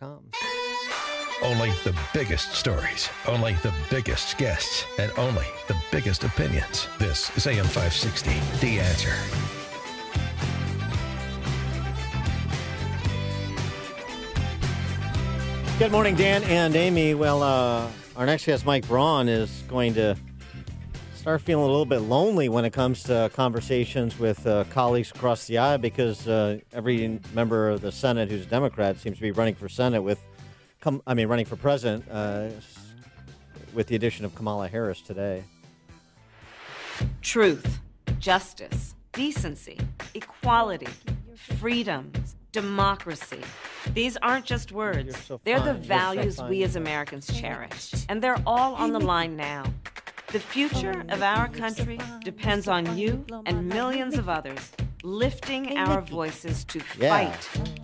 WSBT.com. Only the biggest stories, only the biggest guests, and only the biggest opinions. This is AM 560, The Answer. Good morning, Dan and Amy. Well, our next guest, Mike Braun, is going to start feeling a little bit lonely when it comes to conversations with colleagues across the aisle because every member of the Senate who's a Democrat seems to be running for Senate running for president with the addition of Kamala Harris today. Truth, justice, decency, equality, freedoms, democracy. These aren't just words. They're the values we as Americans cherish. And they're all on the line now. The future of our country depends on you and millions of others lifting our voices to fight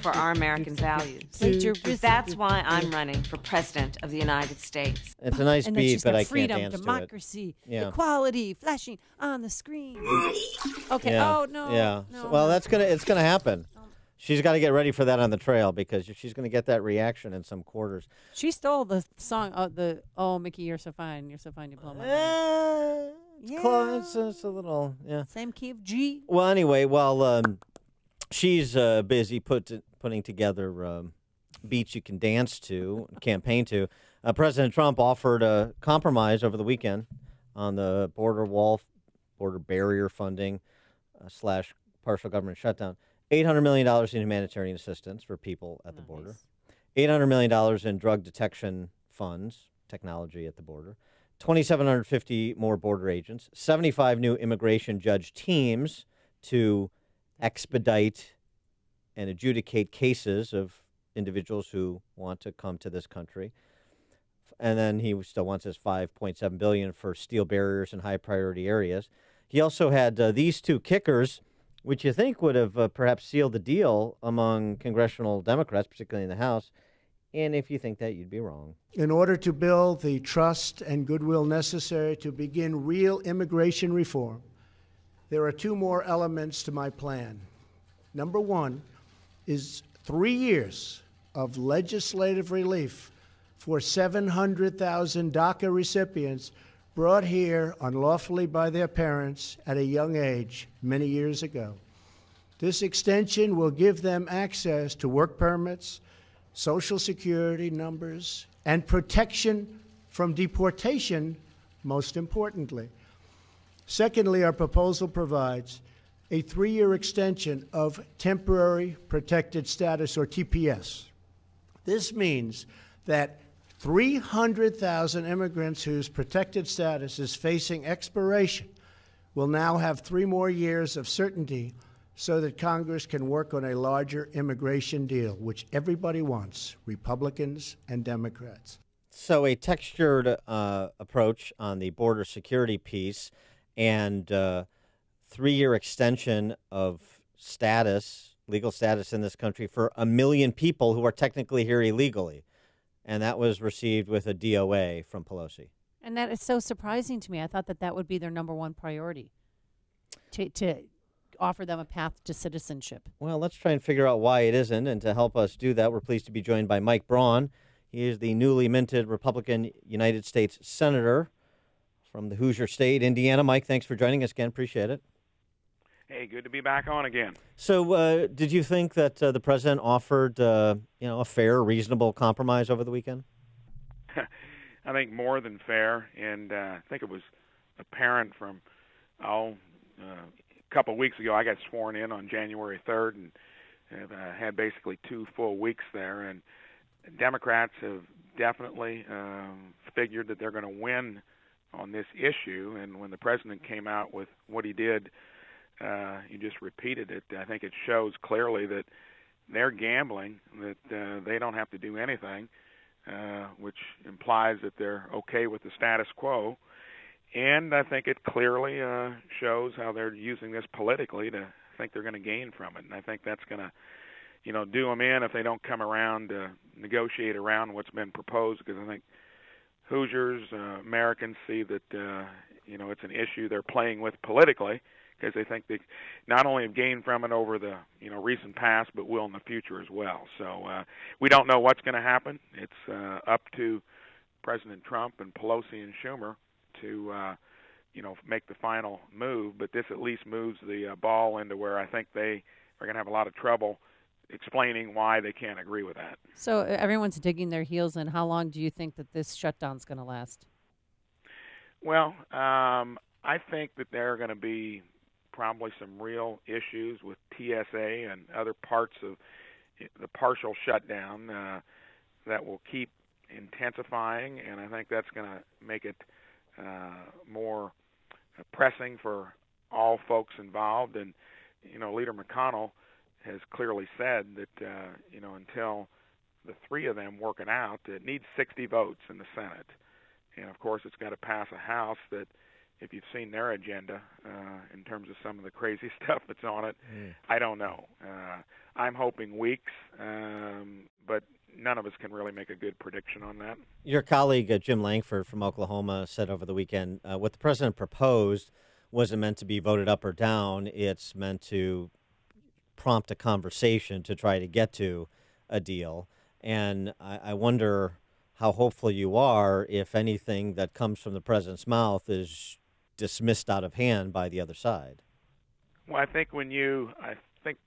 for our American values. That's why I'm running for President of the United States. It's a nice beat, but I can't freedom, dance democracy, to it. equality, flashing on the screen. Okay. Yeah. Oh no. Yeah. No, Well, no. it's gonna happen. She's got to get ready for that on the trail because she's going to get that reaction in some quarters. She stole the song. Mickey, you're so fine. You're so fine. You blow my mind. It's close. It's a little, Same key of G. Well, anyway, while she's busy putting together beats you can dance to, campaign to, President Trump offered a compromise over the weekend on the border barrier funding / partial government shutdown. $800 million in humanitarian assistance for people at the border. $800 million in drug detection funds, technology at the border. 2,750 more border agents. 75 new immigration judge teams to expedite and adjudicate cases of individuals who want to come to this country. And then he still wants his $5.7 billion for steel barriers in high priority areas. He also had these two kickers, which you think would have perhaps sealed the deal among congressional Democrats, particularly in the House. And if you think that, you'd be wrong. In order to build the trust and goodwill necessary to begin real immigration reform, there are two more elements to my plan. Number one is 3 years of legislative relief for 700,000 DACA recipients brought here unlawfully by their parents at a young age many years ago. This extension will give them access to work permits, Social Security numbers, and protection from deportation, most importantly. Secondly, our proposal provides a 3-year extension of temporary protected status, or TPS. This means that 300,000 immigrants whose protected status is facing expiration will now have 3 more years of certainty so that Congress can work on a larger immigration deal, which everybody wants, Republicans and Democrats. So a textured approach on the border security piece and 3-year extension of legal status in this country for 1 million people who are technically here illegally. And that was received with a DOA from Pelosi. And that is so surprising to me. I thought that would be their number one priority, to offer them a path to citizenship. Well, let's try and figure out why it isn't. And to help us do that, we're pleased to be joined by Mike Braun. He is the newly minted Republican United States Senator from the Hoosier State, Indiana. Mike, thanks for joining us again. Appreciate it. Hey, good to be back on again. So did you think that the president offered a fair, reasonable compromise over the weekend? I think more than fair, and I think it was apparent from a couple of weeks ago. I got sworn in on January 3rd and have had basically 2 full weeks there, and Democrats have definitely figured that they're going to win on this issue, and when the president came out with what he did, you just repeated it. I think it shows clearly that they're gambling, that they don't have to do anything, which implies that they're okay with the status quo. And I think it clearly shows how they're using this politically to think they're going to gain from it. And I think that's going to, do them in if they don't come around to negotiate around what's been proposed, because I think Hoosiers, Americans see that, it's an issue they're playing with politically, because they think they not only have gained from it over the recent past, but will in the future as well. So we don't know what's going to happen. It's up to President Trump and Pelosi and Schumer to make the final move. But this at least moves the ball into where I think they are going to have a lot of trouble explaining why they can't agree with that. So everyone's digging their heels in. How long do you think that this shutdown's going to last? Well, I think that there are going to be probably some real issues with TSA and other parts of the partial shutdown that will keep intensifying, and I think that's going to make it more pressing for all folks involved. And Leader McConnell has clearly said that until the three of them work it out, it needs 60 votes in the Senate, and of course it's got to pass a House that, if you've seen their agenda in terms of some of the crazy stuff that's on it, I don't know. I'm hoping weeks, but none of us can really make a good prediction on that. Your colleague, Jim Langford from Oklahoma, said over the weekend, what the president proposed wasn't meant to be voted up or down. It's meant to prompt a conversation to try to get to a deal. And I wonder how hopeful you are if anything that comes from the president's mouth is dismissed out of hand by the other side. Well, I think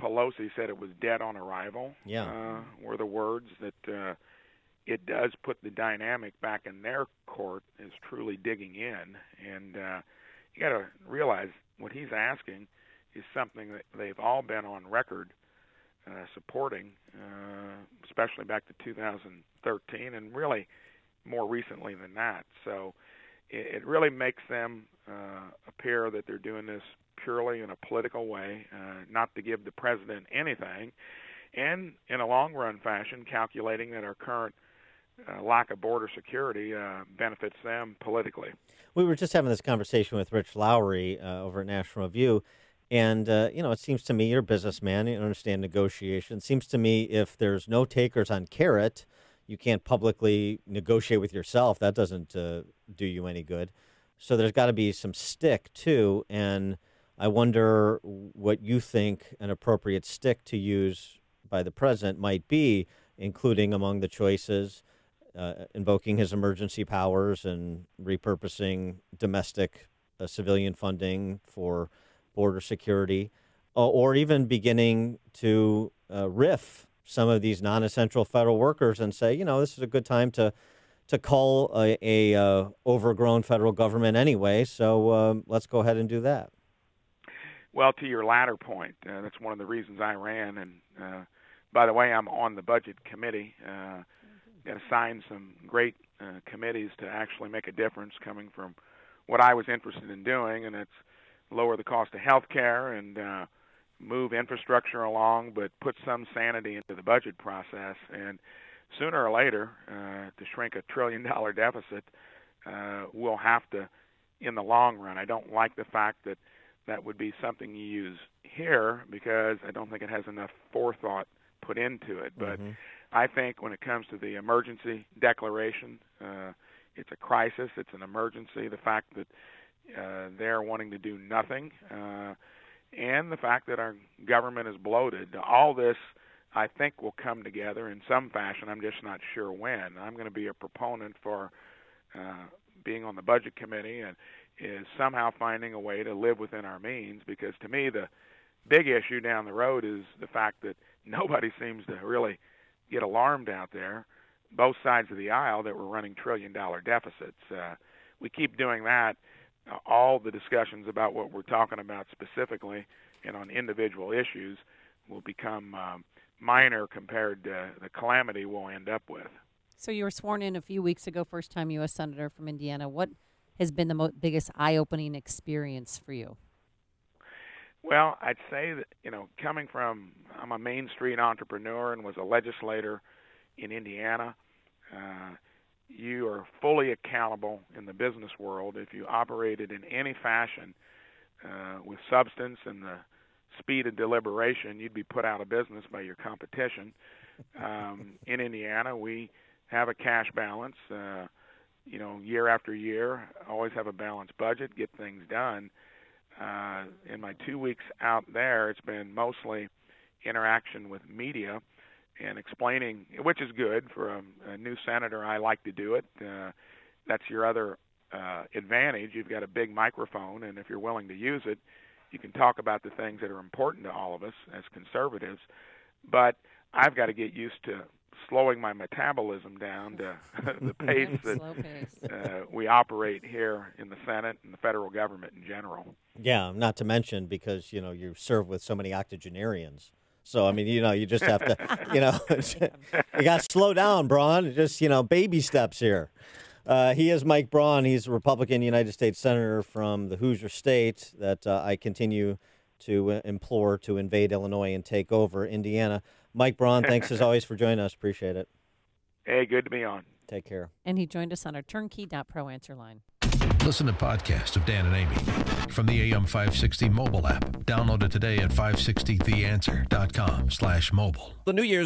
Pelosi said it was dead on arrival. Yeah, were the words that it does put the dynamic back in their court as truly digging in, and you got to realize what he's asking is something that they've all been on record supporting, especially back to 2013, and really more recently than that. So it really makes them appear that they're doing this purely in a political way, not to give the president anything, and in a long-run fashion, calculating that our current lack of border security benefits them politically. We were just having this conversation with Rich Lowry over at National Review, and it seems to me, you're a businessman, you understand negotiation. It seems to me if there's no takers on carrot, you can't publicly negotiate with yourself. That doesn't do you any good. So there's got to be some stick, too, and I wonder what you think an appropriate stick to use by the president might be, including among the choices, invoking his emergency powers and repurposing domestic civilian funding for border security, or even beginning to riff some of these non-essential federal workers and say, this is a good time to cull a overgrown federal government anyway, so let's go ahead and do that. Well, to your latter point, that's one of the reasons I ran. And by the way, I'm on the budget committee. Got assigned some great committees to actually make a difference coming from what I was interested in doing, and it's lower the cost of health care and move infrastructure along, but put some sanity into the budget process. And sooner or later, to shrink $1 trillion deficit, we'll have to, in the long run. I don't like the fact that that would be something you use here because I don't think it has enough forethought put into it. But I think when it comes to the emergency declaration, it's a crisis, it's an emergency. The fact that they're wanting to do nothing, and the fact that our government is bloated, all this I think will come together in some fashion. I'm just not sure when. I'm going to be a proponent for being on the budget committee and is somehow finding a way to live within our means, because to me the big issue down the road is the fact that nobody seems to really get alarmed out there, both sides of the aisle, that we're running $1 trillion deficits. We keep doing that. All the discussions about what we're talking about specifically and on individual issues will become minor compared to the calamity we'll end up with. So you were sworn in a few weeks ago, first time U.S. Senator from Indiana. What has been the biggest eye-opening experience for you? Well, I'd say that, coming from, I'm a Main Street entrepreneur and was a legislator in Indiana. You are fully accountable in the business world if you operated in any fashion with substance and the speed of deliberation. You'd be put out of business by your competition. In Indiana, we have a cash balance. Year after year, always have a balanced budget, get things done. in my 2 weeks out there, it's been mostly interaction with media and explaining, which is good for a new senator. I like to do it. That's your other advantage. You've got a big microphone, and if you're willing to use it, you can talk about the things that are important to all of us as conservatives. But I've got to get used to slowing my metabolism down to the pace that we operate here in the Senate and the federal government in general. Yeah, not to mention because, you serve with so many octogenarians. So, I mean, you just have to, you got to slow down, Braun. Just, baby steps here. He is Mike Braun. He's a Republican United States Senator from the Hoosier State that I continue to implore to invade Illinois and take over Indiana. Mike Braun, thanks as always for joining us. Appreciate it. Hey, good to be on. Take care. And he joined us on our turnkey.pro answer line. Listen to podcasts of Dan and Amy from the AM 560 mobile app. Download it today at 560theanswer.com/mobile. The New Year's